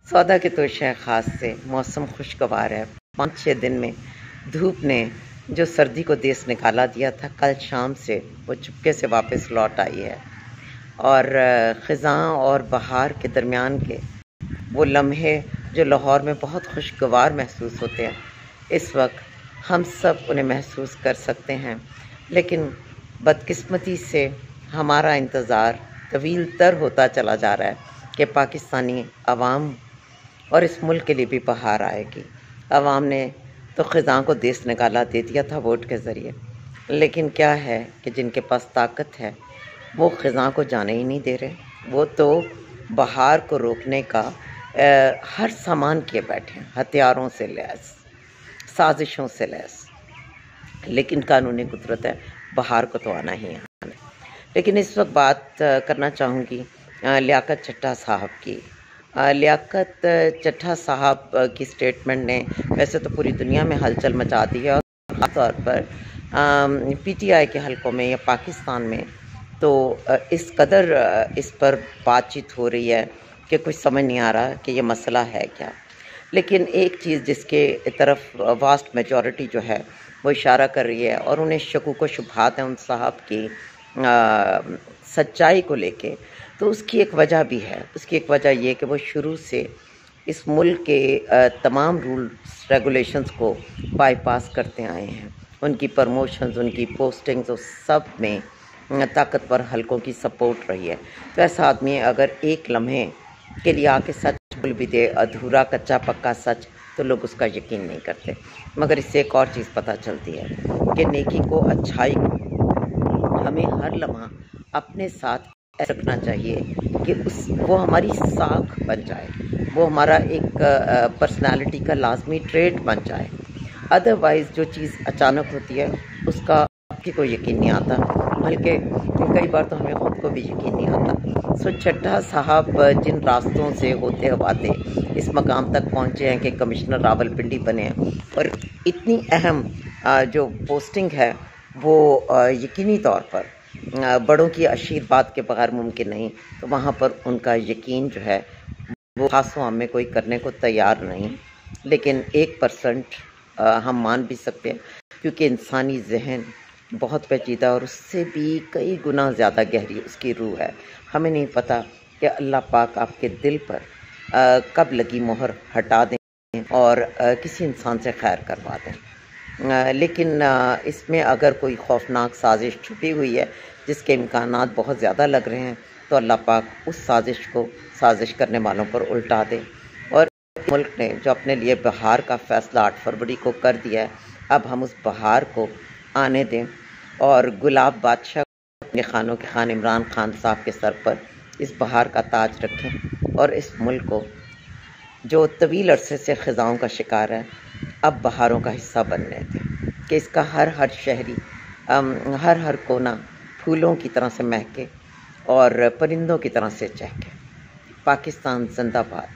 सौदा के तो शय ख़ास से मौसम खुशगवार है। 5-6 दिन में धूप ने जो सर्दी को देश निकाला दिया था, कल शाम से वो चुपके से वापस लौट आई है। और ख़ज़ां और बहार के दरमियान के वो लम्हे जो लाहौर में बहुत खुशगवार महसूस होते हैं, इस वक्त हम सब उन्हें महसूस कर सकते हैं। लेकिन बदकिस्मती से हमारा इंतज़ार तवील तर होता चला जा रहा है कि पाकिस्तानी अवाम और इस मुल्क के लिए भी बहार आएगी। अवाम ने तो ख़ज़ां को देश निकाला दे दिया था वोट के ज़रिए, लेकिन क्या है कि जिनके पास ताकत है वो ख़ज़ां को जाने ही नहीं दे रहे। वो तो बहार को रोकने का हर सामान किए बैठे हैं, हथियारों से लैस, साजिशों से लैस। लेकिन कानूनी कुदरत है, बहार को तो आना ही आना है। लेकिन इस वक्त बात करना चाहूँगी लियाकत चड्ढा साहब की। लियाकत चड्ढा साहब की स्टेटमेंट ने वैसे तो पूरी दुनिया में हलचल मचा दी है, और ख़ास तौर पर पीटीआई के हलकों में या पाकिस्तान में तो इस कदर इस पर बातचीत हो रही है कि कुछ समझ नहीं आ रहा कि ये मसला है क्या। लेकिन एक चीज़ जिसके तरफ वास्ट मेजॉरिटी जो है वो इशारा कर रही है और उन्हें शकूक व शुबहात हैं उन साहब की सच्चाई को लेके, तो उसकी एक वजह भी है। उसकी एक वजह ये कि वो शुरू से इस मुल्क के तमाम रूल्स रेगुलेशंस को बाईपास करते आए हैं। उनकी प्रमोशंस, उनकी पोस्टिंग्स, उस सब में ताकतवर हलकों की सपोर्ट रही है। तो ऐसा आदमी अगर एक लम्हे के लिए आके सच बोल भी दे, अधूरा कच्चा पक्का सच, तो लोग उसका यकीन नहीं करते। मगर इससे एक और चीज़ पता चलती है कि नेकी को, अच्छाई को हमें हर लम्हा अपने साथ ऐसा रखना चाहिए कि वो हमारी साख बन जाए, वो हमारा एक पर्सनालिटी का लाजमी ट्रेट बन जाए। अदरवाइज़ जो चीज़ अचानक होती है उसका किसी को यकीन नहीं आता, बल्कि कई बार तो हमें खुद को भी यकीन नहीं आता। सो चड्ढा साहब जिन रास्तों से होते हवाते इस मकाम तक पहुँचे हैं कि कमिश्नर रावलपिंडी बने हैं, और इतनी अहम जो पोस्टिंग है वो यकीनी तौर पर बड़ों की आशीर्वाद के बगैर मुमकिन नहीं, तो वहाँ पर उनका यकीन जो है वो खासों हम में कोई करने को तैयार नहीं। लेकिन 1% हम मान भी सकते हैं, क्योंकि इंसानी जहन बहुत पेचीदा और उससे भी कई गुना ज़्यादा गहरी उसकी रूह है। हमें नहीं पता कि अल्लाह पाक आपके दिल पर कब लगी मोहर हटा दें और किसी इंसान से खैर करवा दें। लेकिन इसमें अगर कोई खौफनाक साजिश छुपी हुई है जिसके इम्कानात बहुत ज़्यादा लग रहे हैं, तो अल्लाह पाक उस साजिश को साजिश करने वालों पर उल्टा दे। और मुल्क ने जो अपने लिए बहार का फ़ैसला 8 फरवरी को कर दिया है, अब हम उस बहार को आने दें और गुलाब बादशाह अपने खानों के खान इमरान खान साहब के सर पर इस बहार का ताज रखें, और इस मुल्क को जो तवील अरसे से ख़ज़ाओं का शिकार है, अब बहारों का हिस्सा बनने दें कि इसका हर शहरी, हर कोना फूलों की तरह से महके और परिंदों की तरह से चहके। पाकिस्तान जिंदाबाद।